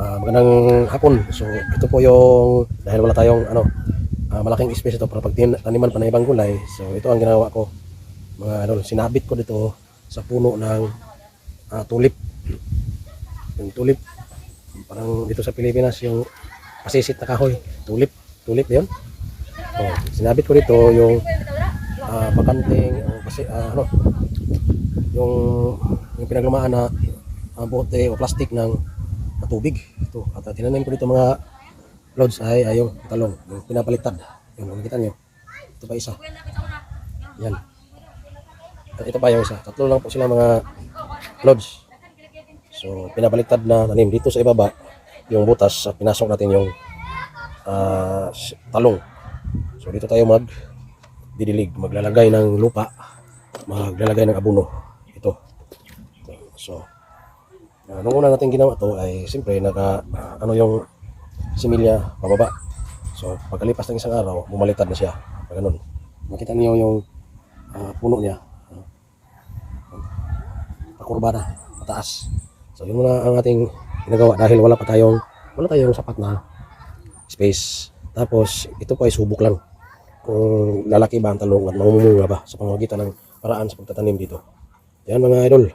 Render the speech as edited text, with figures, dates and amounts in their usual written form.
Magandang hapon. So ito po yung dahil wala tayong malaking space ito para pagtaniman pa ng ibang gulay. So ito ang ginawa ko. Mga sinabit ko dito sa puno ng tulip. Yung tulip parang dito sa Pilipinas yung pasisit na kahoy. Tulip 'yon. Oh, sinabit ko dito yung bakanting kasi yung pinaglumaan na bote o plastic ng tubig ito at tinanim ko dito mga loads ay yung talong yung pinapaliktad yung makikita nyo ito pa isa yan at ito pa yung isa tatlo lang po sila mga loads so pinapaliktad na tanim dito sa ibaba yung butas at pinasok natin yung talong so dito tayo magdidilig maglalagay ng lupa maglalagay ng abono ito so nung una natin ginawa to ay siyempre yung similya pababa. So pagkalipas ng isang araw, bumaliktad na siya. Ganun. Makita niyo yung puno niya. Pakurba na, mataas. So yun muna ang ating ginagawa dahil wala tayong sapat na space. Tapos ito po ay subok lang. Kung lalaki ba ang talong at mamumunga ba sa pamamagitan ng paraan sa pagtatanim dito. Yan mga idol.